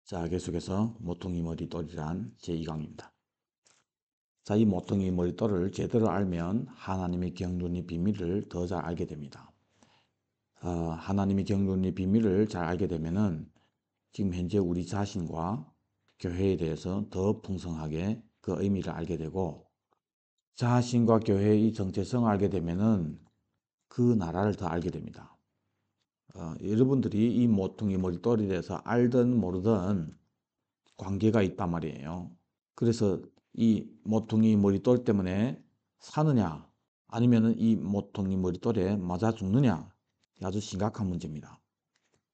자, 계속해서 모퉁이 머리돌이란 제2강입니다. 자, 이 모퉁이 머리돌을 제대로 알면 하나님의 경륜의 비밀을 더 잘 알게 됩니다. 하나님의 경륜의 비밀을 잘 알게 되면은 지금 현재 우리 자신과 교회에 대해서 더 풍성하게 그 의미를 알게 되고, 자신과 교회의 정체성을 알게 되면은 그 나라를 더 알게 됩니다. 여러분들이 이 모퉁이 머리돌에 대해서 알든 모르든 관계가 있단 말이에요. 그래서 이 모퉁이 머리돌 때문에 사느냐 아니면은 이 모퉁이 머리돌에 맞아 죽느냐, 아주 심각한 문제입니다.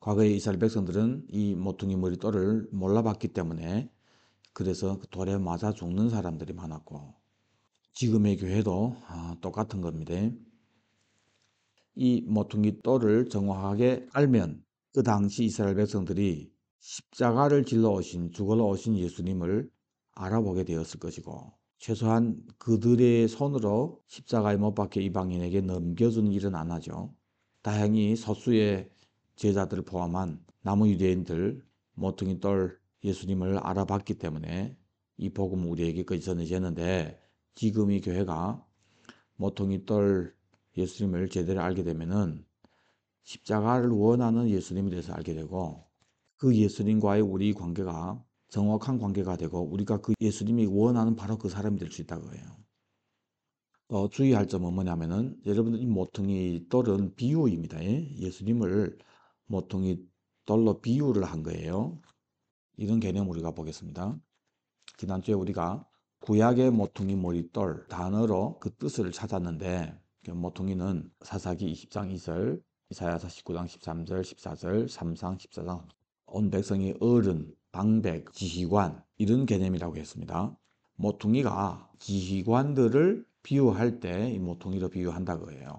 과거에 이스라엘 백성들은 이 모퉁이 머리돌을 몰라봤기 때문에 그래서 그 돌에 맞아 죽는 사람들이 많았고, 지금의 교회도 똑같은 겁니다. 이 모퉁이 돌을 정확하게 알면 그 당시 이스라엘 백성들이 십자가를 질러 오신, 죽어 오신 예수님을 알아보게 되었을 것이고, 최소한 그들의 손으로 십자가에 못 박혀 이방인에게 넘겨주는 일은 안 하죠. 다행히 소수의 제자들을 포함한 남은 유대인들 모퉁이 돌 예수님을 알아봤기 때문에 이 복음은 우리에게까지 전해졌는데, 지금 이 교회가 모퉁이 돌 예수님을 제대로 알게 되면은 십자가를 원하는 예수님에 대해서 알게 되고, 그 예수님과의 우리 관계가 정확한 관계가 되고, 우리가 그 예수님이 원하는 바로 그 사람이 될 수 있다고 해요. 주의할 점은 뭐냐면은, 여러분들 이 모퉁이 돌은 비유입니다. 예수님을 모퉁이 돌로 비유를 한 거예요. 이런 개념 우리가 보겠습니다. 지난주에 우리가 구약의 모퉁이 머리돌 단어로 그 뜻을 찾았는데, 모퉁이는 사사기 20장 2절, 이사야서 19장 13절, 14절, 3상 14장 온 백성이 어른, 방백, 지휘관 이런 개념이라고 했습니다. 모퉁이가 지휘관들을 비유할 때 이 모퉁이로 비유한다고 해요.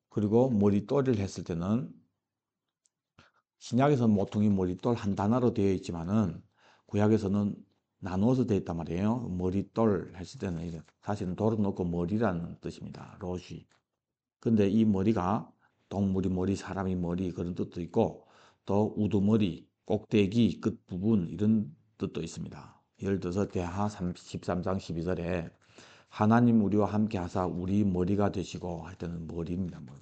그리고 머리돌을 했을 때는 신약에서는 모퉁이 머리돌 한 단어로 되어 있지만은 구약에서는 나누어서 되어 있단 말이에요. 머리돌 했을 때는 사실은 돌을 놓고 머리라는 뜻입니다. 로시. 근데 이 머리가 동물이 머리, 사람이 머리 그런 뜻도 있고, 또 우두머리, 꼭대기, 끝부분 이런 뜻도 있습니다. 예를 들어서 대하 13장 12절에 하나님 우리와 함께 하사 우리 머리가 되시고 할 때는 머리입니다. 머리.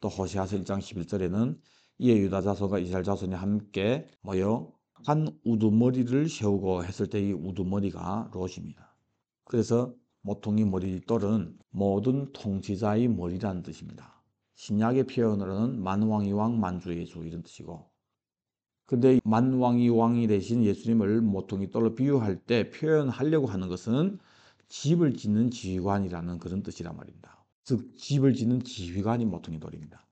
또 호세아서 1장 11절에는 이에 유다 자손과 이스라엘 자손이 함께 모여 한 우두머리를 세우고 했을 때 이 우두머리가 롯입니다. 그래서 모퉁이 머리돌은 모든 통치자의 머리라는 뜻입니다. 신약의 표현으로는 만왕이왕 만주의 주 이런 뜻이고, 근데 만왕이왕이 되신 예수님을 모퉁이돌로 비유할 때 표현하려고 하는 것은 집을 짓는 지휘관이라는 그런 뜻이란 말입니다. 즉 집을 짓는 지휘관이 모퉁이돌입니다.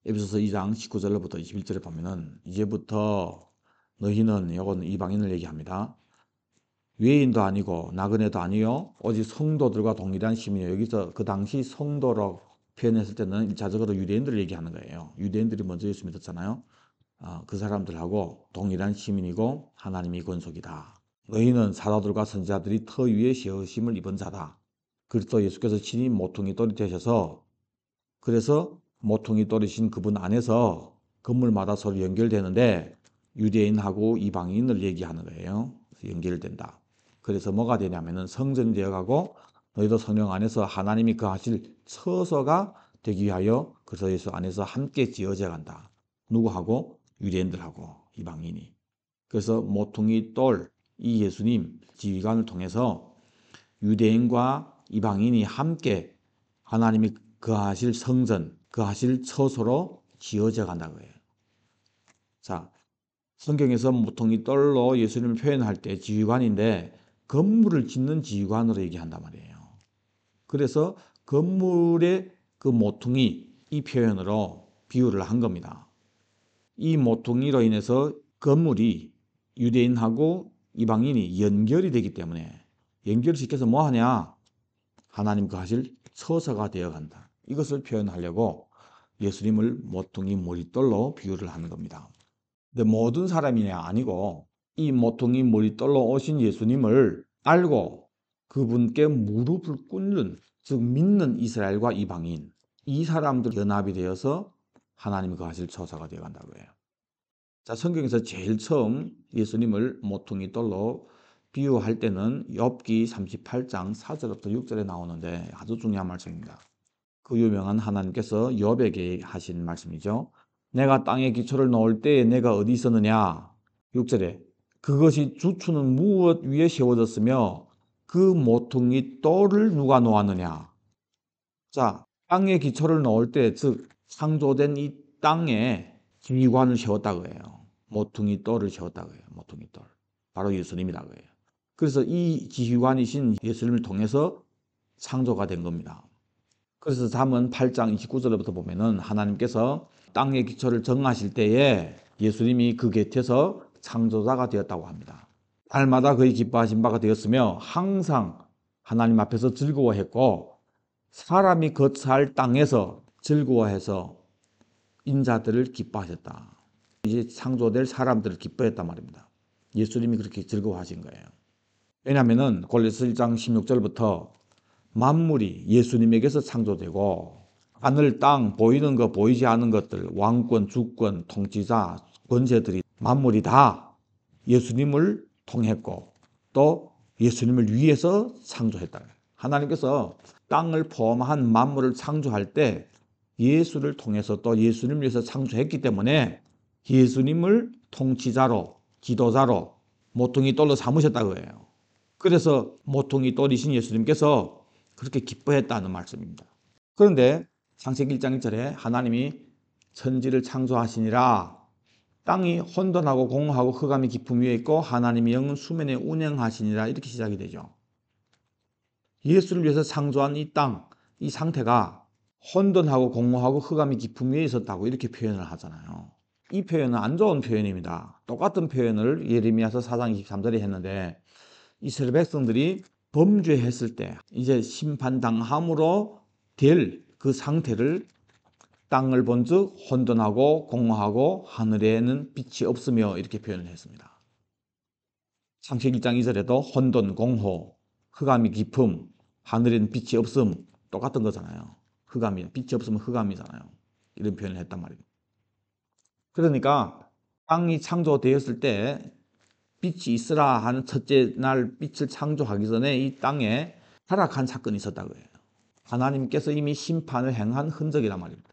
에베소서 2장 19절로부터 21절에 보면은 이제부터 너희는, 이건 이방인을 얘기합니다. 외인도 아니고 나그네도 아니요 오직 성도들과 동일한 시민이요. 여기서 그 당시 성도로 표현했을 때는 1차적으로 유대인들을 얘기하는 거예요. 유대인들이 먼저 예수 믿었잖아요. 그 사람들하고 동일한 시민이고 하나님의 권속이다. 너희는 사도들과 선지자들이 터 위에 세우심을 입은 자다. 그리스도 예수께서 친히 모퉁이 돌이 되셔서, 그래서 모퉁이 돌이신 그분 안에서 건물마다 서로 연결되는데 유대인하고 이방인을 얘기하는 거예요. 연결된다. 그래서 뭐가 되냐면은 성전이 되어가고 너희도 성령 안에서 하나님이 거하실 처소가 되기 위하여 그리스도 예수 안에서 함께 지어져 간다. 누구하고? 유대인들하고 이방인이. 그래서 모퉁이 돌, 이 예수님 지휘관을 통해서 유대인과 이방인이 함께 하나님이 거하실 성전, 거하실 처소로 지어져 간다고 해요. 자, 성경에서 모퉁이 돌로 예수님을 표현할 때 지휘관인데 건물을 짓는 지휘관으로 얘기한단 말이에요. 그래서 건물의 그 모퉁이 이 표현으로 비유를 한 겁니다. 이 모퉁이로 인해서 건물이 유대인하고 이방인이 연결이 되기 때문에, 연결시켜서 뭐 하냐? 하나님 거하실 처소가 되어 간다. 이것을 표현하려고 예수님을 모퉁이 머리돌로 비유를 하는 겁니다. 근데 모든 사람이냐? 아니고 이 모퉁이 머리돌로 오신 예수님을 알고 그분께 무릎을 꿇는, 즉 믿는 이스라엘과 이방인, 이 사람들 연합이 되어서 하나님이 거하실 처소가 되어 간다고 해요. 자, 성경에서 제일 처음 예수님을 모퉁이 돌로 비유할 때는 욥기 38장 4절부터 6절에 나오는데 아주 중요한 말씀입니다. 그 유명한 하나님께서 욥에게 하신 말씀이죠. 내가 땅에 기초를 놓을 때에 내가 어디 있었느냐? 6절에 그것이 주추는 무엇 위에 세워졌으며 그 모퉁이 돌을 누가 놓았느냐? 자, 땅에 기초를 놓을 때, 즉 창조된 이 땅에 기관을 세웠다고 해요. 모퉁이 돌을 세웠다고 해요. 모퉁이 돌. 바로 예수님이라고 해요. 그래서 이 지휘관이신 예수님을 통해서 창조가 된 겁니다. 그래서 잠언 8장 29절부터 보면은 하나님께서 땅의 기초를 정하실 때에 예수님이 그 곁에서 창조자가 되었다고 합니다. 날마다 그의 기뻐하신 바가 되었으며 항상 하나님 앞에서 즐거워했고 사람이 거처할 땅에서 즐거워해서 인자들을 기뻐하셨다. 이제 창조될 사람들을 기뻐했단 말입니다. 예수님이 그렇게 즐거워하신 거예요. 왜냐하면 골로새 1장 16절부터 만물이 예수님에게서 창조되고 하늘, 땅, 보이는 것, 보이지 않는 것들, 왕권, 주권, 통치자, 권세들이 만물이 다 예수님을 통했고 또 예수님을 위해서 창조했다. 하나님께서 땅을 포함한 만물을 창조할 때 예수를 통해서 또 예수님을 위해서 창조했기 때문에 예수님을 통치자로, 지도자로 모퉁이 돌로 삼으셨다고 해요. 그래서 모퉁이 돌이신 예수님께서 그렇게 기뻐했다는 말씀입니다. 그런데 창세기 1장 1절에 하나님이 천지를 창조하시니라 땅이 혼돈하고 공허하고 흑암이 깊음 위에 있고 하나님의 영은 수면에 운행하시니라 이렇게 시작이 되죠. 예수를 위해서 창조한 이 땅, 이 상태가 혼돈하고 공허하고 흑암이 깊음 위에 있었다고 이렇게 표현을 하잖아요. 이 표현은 안 좋은 표현입니다. 똑같은 표현을 예레미야서 4장 23절에 했는데 이스라엘 백성들이 범죄했을 때 이제 심판당함으로 될 그 상태를 땅을 본즉 혼돈하고 공허하고 하늘에는 빛이 없으며 이렇게 표현을 했습니다. 창세기 1장 2절에도 혼돈, 공허, 흑암이 깊음, 하늘에는 빛이 없음 똑같은 거잖아요. 흑암이 빛이 없으면 흑암이잖아요. 이런 표현을 했단 말이에요. 그러니까 땅이 창조되었을 때 빛이 있으라 하는 첫째 날 빛을 창조하기 전에 이 땅에 타락한 사건이 있었다고 해요. 하나님께서 이미 심판을 행한 흔적이란 말입니다.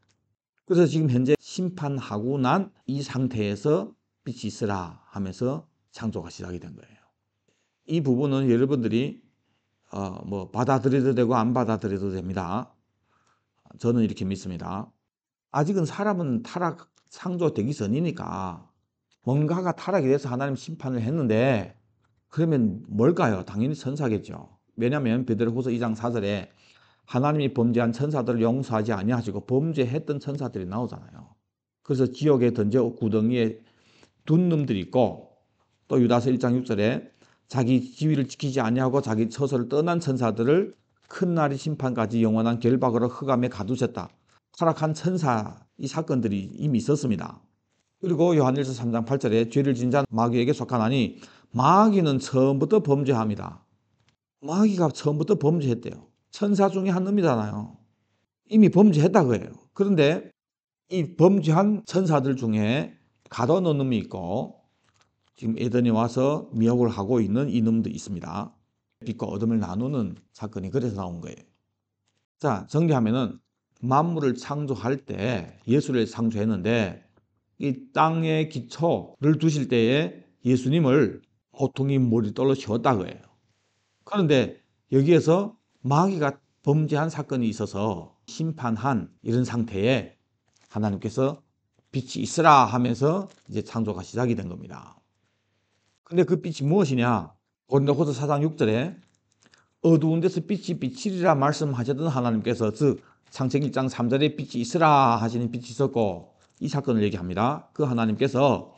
그래서 지금 현재 심판하고 난 이 상태에서 빛이 있으라 하면서 창조가 시작이 된 거예요. 이 부분은 여러분들이 받아들여도 되고 안 받아들여도 됩니다. 저는 이렇게 믿습니다. 아직은 사람은 타락 창조되기 전이니까 뭔가가 타락이 돼서 하나님 심판을 했는데 그러면 뭘까요? 당연히 천사겠죠. 왜냐하면 베드로후서 2장 4절에 하나님이 범죄한 천사들을 용서하지 아니하시고 범죄했던 천사들이 나오잖아요. 그래서 지옥에 던져 구덩이에 둔 놈들이 있고 또 유다서 1장 6절에 자기 지위를 지키지 아니하고 자기 처소를 떠난 천사들을 큰 날이 심판까지 영원한 결박으로 흑암에 가두셨다. 타락한 천사 이 사건들이 이미 있었습니다. 그리고 요한일서 3장 8절에 죄를 진 자 마귀에게 속하나니 마귀는 처음부터 범죄합니다. 마귀가 처음부터 범죄했대요. 천사 중에 한 놈이잖아요. 이미 범죄했다고 해요. 그런데 이 범죄한 천사들 중에 가둬놓은 놈이 있고 지금 에덴에 와서 미혹을 하고 있는 이 놈도 있습니다. 빛과 어둠을 나누는 사건이 그래서 나온 거예요. 자, 정리하면은 만물을 창조할 때 예수를 창조했는데 이 땅의 기초를 두실 때에 예수님을 모퉁이 머리돌로 세웠다고 해요. 그런데 여기에서 마귀가 범죄한 사건이 있어서 심판한 이런 상태에 하나님께서 빛이 있으라 하면서 이제 창조가 시작이 된 겁니다. 근데 그 빛이 무엇이냐? 고린도후서 4장 6절에 어두운 데서 빛이 비치리라 말씀하셨던 하나님께서 즉 창세기 1장 3절에 빛이 있으라 하시는 빛이 있었고 이 사건을 얘기합니다. 그 하나님께서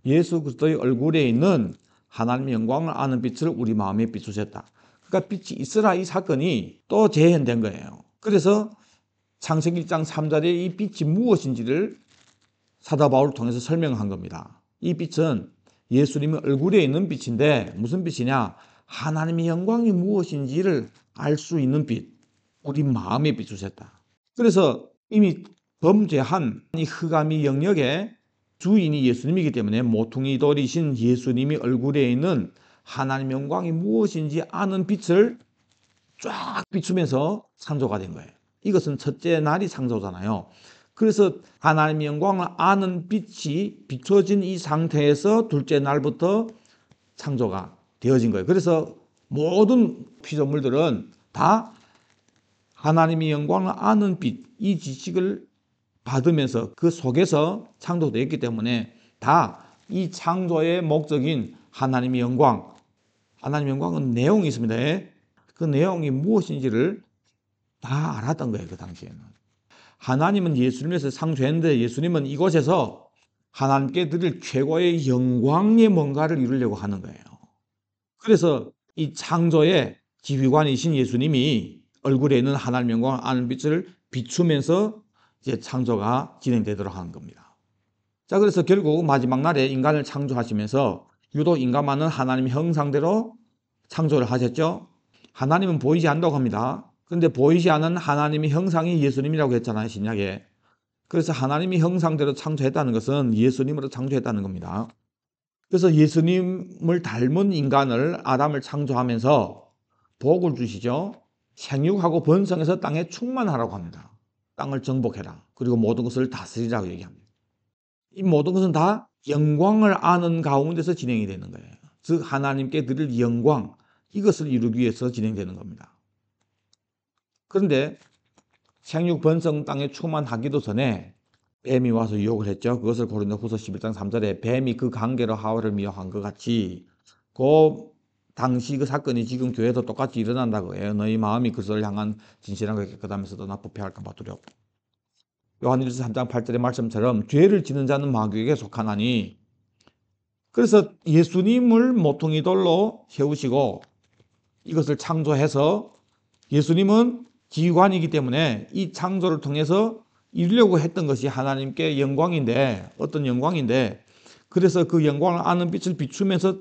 예수 그리스도의 얼굴에 있는 하나님의 영광을 아는 빛을 우리 마음에 비추셨다. 그러니까 빛이 있으라 이 사건이 또 재현된 거예요. 그래서 창세기 1장 3절에 이 빛이 무엇인지를 사도 바울을 통해서 설명한 겁니다. 이 빛은 예수님의 얼굴에 있는 빛인데 무슨 빛이냐? 하나님의 영광이 무엇인지를 알 수 있는 빛, 우리 마음에 비추셨다. 그래서 이미 범죄한 이 흑암의 영역에 주인이 예수님이기 때문에 모퉁이 돌이신 예수님이 얼굴에 있는 하나님의 영광이 무엇인지 아는 빛을 쫙 비추면서 창조가 된 거예요. 이것은 첫째 날이 창조잖아요. 그래서 하나님의 영광을 아는 빛이 비춰진 이 상태에서 둘째 날부터 창조가 되어진 거예요. 그래서 모든 피조물들은 다 하나님의 영광을 아는 빛, 이 지식을 받으면서 그 속에서 창조되었기 때문에 다 이 창조의 목적인 하나님의 영광, 하나님의 영광은 내용이 있습니다. 그 내용이 무엇인지를 다 알았던 거예요. 그 당시에는. 하나님은 예수님에서 창조했는데 예수님은 이곳에서 하나님께 드릴 최고의 영광의 뭔가를 이루려고 하는 거예요. 그래서 이 창조의 지휘관이신 예수님이 얼굴에 있는 하나님의 영광을 아는 빛을 비추면서 이제 창조가 진행되도록 하는 겁니다. 자, 그래서 결국 마지막 날에 인간을 창조하시면서 유독 인간만은 하나님의 형상대로 창조를 하셨죠. 하나님은 보이지 않는다고 합니다. 그런데 보이지 않는 하나님의 형상이 예수님이라고 했잖아요, 신약에. 그래서 하나님의 형상대로 창조했다는 것은 예수님으로 창조했다는 겁니다. 그래서 예수님을 닮은 인간을 아담을 창조하면서 복을 주시죠. 생육하고 번성해서 땅에 충만하라고 합니다. 땅을 정복해라. 그리고 모든 것을 다스리라고 얘기합니다. 이 모든 것은 다 영광을 아는 가운데서 진행이 되는 거예요. 즉 하나님께 드릴 영광, 이것을 이루기 위해서 진행되는 겁니다. 그런데 생육 번성 땅에 충만하기도 전에 뱀이 와서 유혹을 했죠. 그것을 고린도후서 11장 3절에 뱀이 그 관계로 하와를 미혹한 것 같이 그 당시 그 사건이 지금 교회도 똑같이 일어난다고 해요. 너희 마음이 그것을 향한 진실한 것을 깨끗하면서도 나 부패할까 봐 두렵고. 요한일서 3장 8절의 말씀처럼 죄를 지는 자는 마귀에게 속하나니, 그래서 예수님을 모퉁이 돌로 세우시고 이것을 창조해서 예수님은 지휘관이기 때문에 이 창조를 통해서 이루려고 했던 것이 하나님께 영광인데, 어떤 영광인데, 그래서 그 영광을 아는 빛을 비추면서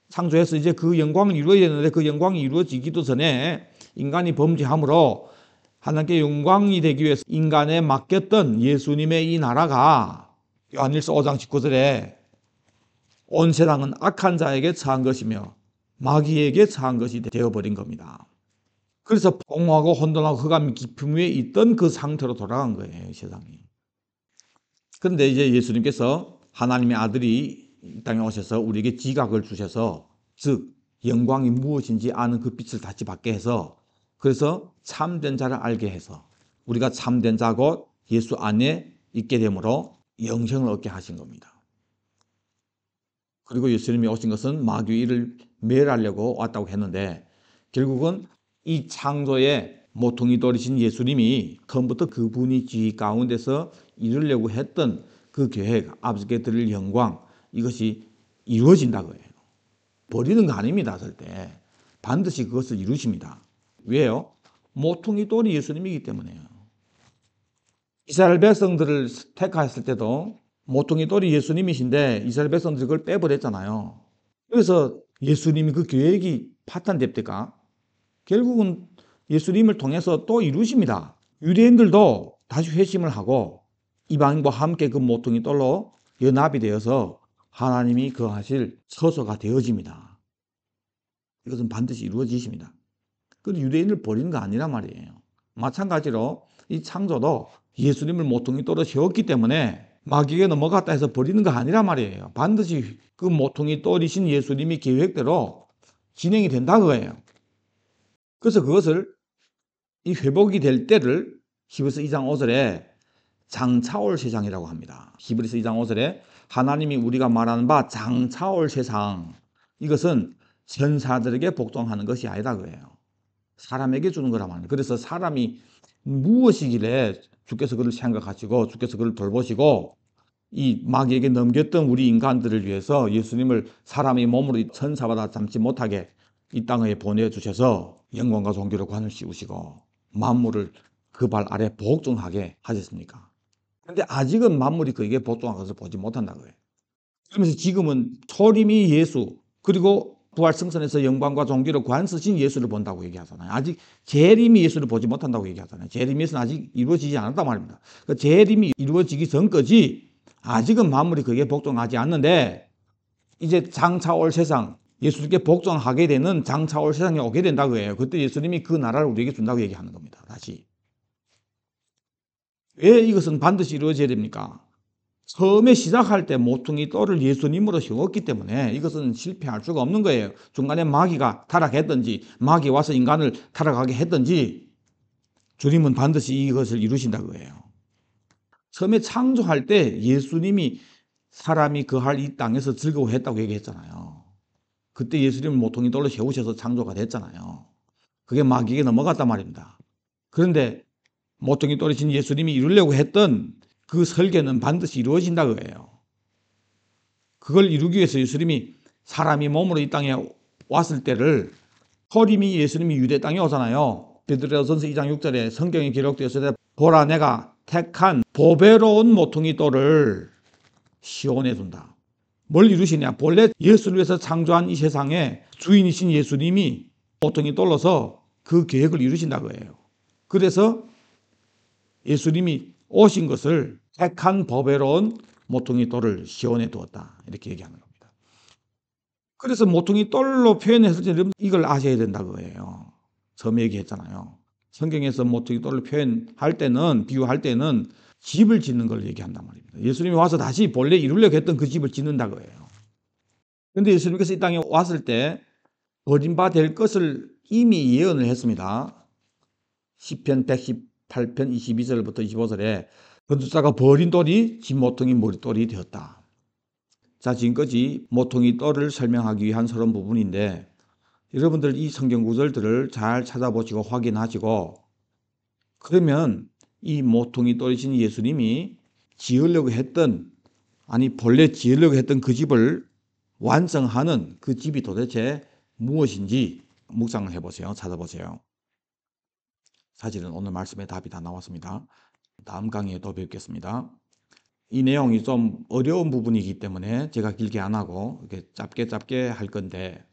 창조해서 이제 그 영광을 이루어야 되는데 그 영광이 이루어지기도 전에 인간이 범죄함으로 하나님께 영광이 되기 위해서 인간에 맡겼던 예수님의 이 나라가 요한일서 5장 19절에 온 세상은 악한 자에게 처한 것이며 마귀에게 처한 것이 되어버린 겁니다. 그래서 공허하고 혼돈하고 흑암 깊음 위에 있던 그 상태로 돌아간 거예요, 세상이. 그런데 이제 예수님께서 하나님의 아들이 이 땅에 오셔서 우리에게 지각을 주셔서, 즉 영광이 무엇인지 아는 그 빛을 다시 받게 해서, 그래서 참된 자를 알게 해서 우리가 참된 자고 예수 안에 있게 되므로 영생을 얻게 하신 겁니다. 그리고 예수님이 오신 것은 마귀를 멸하려고 왔다고 했는데 결국은 이 창조의 모퉁이 돌이신 예수님이 처음부터 그분이 지휘 가운데서 이루려고 했던 그 계획, 아버지께 드릴 영광, 이것이 이루어진다고 해요. 버리는 거 아닙니다. 절대. 반드시 그것을 이루십니다. 왜요? 모퉁이 돌이 예수님이기 때문에요. 이스라엘 백성들을 택하였을 때도 모퉁이 돌이 예수님이신데 이스라엘 백성들이 그걸 빼버렸잖아요. 그래서 예수님이 그 계획이 파탄됩니까? 결국은 예수님을 통해서 또 이루십니다. 유대인들도 다시 회심을 하고 이방인과 함께 그 모퉁이 돌로 연합이 되어서 하나님이 거하실 처소가 되어집니다. 이것은 반드시 이루어지십니다. 그런데 유대인을 버리는 거 아니란 말이에요. 마찬가지로 이 창조도 예수님을 모퉁이 돌로 세웠기 때문에 마귀에게 넘어갔다 해서 버리는 거 아니란 말이에요. 반드시 그 모퉁이 돌이신 예수님이 계획대로 진행이 된다 그거예요. 그래서 그것을 이 회복이 될 때를 히브리서 2장 5절에 장차올 세상이라고 합니다. 히브리서 2장 5절에 하나님이 우리가 말하는 바 장차올 세상, 이것은 천사들에게 복종하는 것이 아니다 그거예요. 사람에게 주는 거란 말이에요. 그래서 사람이 무엇이길래 주께서 그를 생각하시고 주께서 그를 돌보시고 이 마귀에게 넘겼던 우리 인간들을 위해서 예수님을 사람의 몸으로 천사보다 잠시 못하게 이 땅에 보내주셔서 영광과 존귀로 관을 씌우시고 만물을 그 발 아래 복종하게 하셨습니까? 그런데 아직은 만물이 그에게 복종한 것을 보지 못한다고 해요. 그러면서 지금은 초림이 예수, 그리고 부활 승선에서 영광과 존귀로 관 쓰신 예수를 본다고 얘기하잖아요. 아직 재림이 예수를 보지 못한다고 얘기하잖아요. 재림이 예수는 아직 이루어지지 않았단 말입니다. 그 재림이 이루어지기 전까지 아직은 만물이 그게 복종하지 않는데 이제 장차 올 세상, 예수님께 복종하게 되는 장차 올 세상에 오게 된다고 해요. 그때 예수님이 그 나라를 우리에게 준다고 얘기하는 겁니다. 다시. 왜 이것은 반드시 이루어져야 됩니까? 처음에 시작할 때 모퉁이 돌을 예수님으로 세웠기 때문에 이것은 실패할 수가 없는 거예요. 중간에 마귀가 타락했든지 마귀 와서 인간을 타락하게 했든지 주님은 반드시 이것을 이루신다고 해요. 처음에 창조할 때 예수님이 사람이 거할 이 땅에서 즐거워했다고 얘기했잖아요. 그때 예수님을 모퉁이 돌로 세우셔서 창조가 됐잖아요. 그게 마귀에게 넘어갔단 말입니다. 그런데 모퉁이 돌이신 예수님이 이루려고 했던 그 설계는 반드시 이루어진다고 해요. 그걸 이루기 위해서 예수님이 사람이 몸으로 이 땅에 왔을 때를 호림이 예수님이 유대 땅에 오잖아요. 베드로전서 2장 6절에 성경에 기록되었을 때 보라 내가 택한 보배로운 모퉁이 돌을 시온에 둔다. 뭘 이루시냐? 본래 예수를 위해서 창조한 이 세상에 주인이신 예수님이 모퉁이 돌로서 그 계획을 이루신다고 해요. 그래서 예수님이 오신 것을 택한 보배로운 모퉁이 돌을 시온에 두었다. 이렇게 얘기하는 겁니다. 그래서 모퉁이 돌로 표현했을 때 이걸 아셔야 된다고 해요. 처음에 얘기했잖아요. 성경에서 모퉁이 돌을 표현할 때는, 비유할 때는 집을 짓는 걸 얘기한단 말입니다. 예수님이 와서 다시 본래 이루려고 했던 그 집을 짓는다고 해요. 그런데 예수님께서 이 땅에 왔을 때 버림받을 것을 이미 예언을 했습니다. 시편 118편 22절부터 25절에 건축자가 버린 돌이 집 모퉁이 머릿돌이 되었다. 자, 지금까지 모퉁이 돌을 설명하기 위한 서론 부분인데 여러분들 이 성경 구절들을 잘 찾아보시고 확인하시고 그러면 이 모퉁이 돌이신 예수님이 지으려고 했던 본래 지으려고 했던 그 집을 완성하는 그 집이 도대체 무엇인지 묵상을 해보세요. 찾아보세요. 사실은 오늘 말씀에 답이 다 나왔습니다. 다음 강의에 또 뵙겠습니다. 이 내용이 좀 어려운 부분이기 때문에 제가 길게 안 하고 이렇게 짧게 할 건데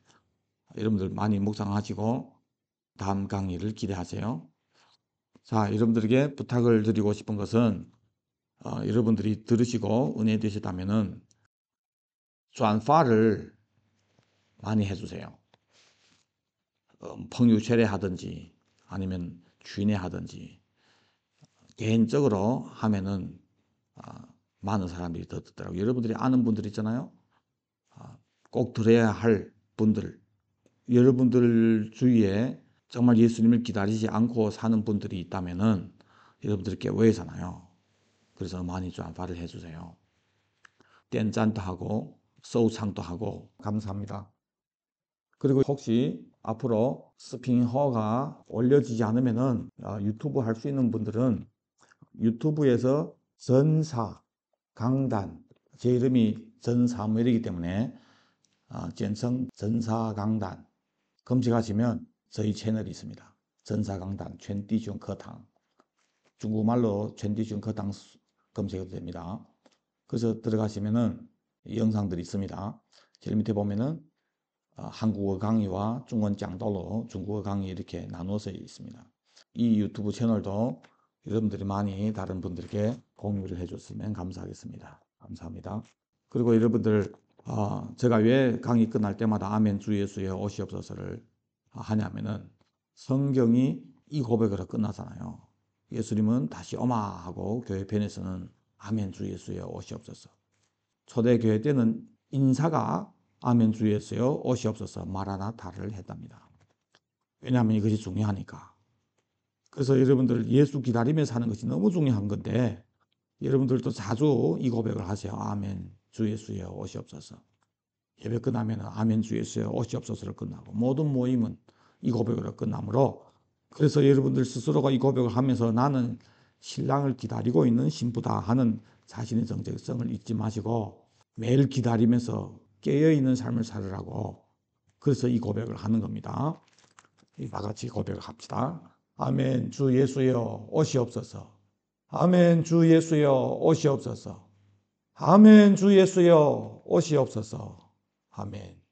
여러분들 많이 묵상하시고 다음 강의를 기대하세요. 자, 여러분들에게 부탁을 드리고 싶은 것은 여러분들이 들으시고 은혜 되셨다면은转发를 많이 해주세요. 펑유쉐레 하든지 아니면 주인회 하든지 개인적으로 하면은 많은 사람들이 더 듣더라고요. 여러분들이 아는 분들 있잖아요. 꼭 들어야 할 분들, 여러분들 주위에 정말 예수님을 기다리지 않고 사는 분들이 있다면은 여러분들이 교회잖아요. 그래서 많이转发를 해주세요. 땐짠도 하고 소우창도 하고 감사합니다. 그리고 혹시 앞으로 스핑허가 올려지지 않으면은 유튜브 할 수 있는 분들은 유튜브에서 전사 강단, 제 이름이 전사무엘이기 때문에简称 전사강단 검색하시면 저희 채널이 있습니다. 전사강단全弟兄课堂, 중국말로 全弟兄课堂 검색해도 됩니다. 그래서 들어가시면은 영상들이 있습니다. 제일 밑에 보면은 한국어 강의와 중원 짱돌로 중국어 강의 이렇게 나누어서 있습니다. 이 유튜브 채널도 여러분들이 많이 다른 분들께 공유를 해줬으면 감사하겠습니다. 감사합니다. 그리고 여러분들 제가 왜 강의 끝날 때마다 아멘 주 예수여 오시옵소서를 하냐면은 성경이 이 고백으로 끝나잖아요. 예수님은 다시 오마 하고 교회 편에서는 아멘 주 예수여 오시옵소서. 초대교회 때는 인사가 아멘 주 예수여 오시옵소서 마라나타를 했답니다. 왜냐하면 이것이 중요하니까. 그래서 여러분들 예수 기다리면서 하는 것이 너무 중요한 건데 여러분들도 자주 이 고백을 하세요. 아멘 주 예수여 오시옵소서. 예배 끝나면 아멘 주 예수여 오시옵소서를 끝나고 모든 모임은 이 고백으로 끝나므로 그래서 여러분들 스스로가 이 고백을 하면서 나는 신랑을 기다리고 있는 신부다 하는 자신의 정체성을 잊지 마시고 매일 기다리면서 깨어있는 삶을 살으라고 그래서 이 고백을 하는 겁니다. 다 같이 고백을 합시다. 아멘 주 예수여 오시옵소서. 아멘 주 예수여 오시옵소서. 아멘 주 예수여 오시옵소서. 아멘.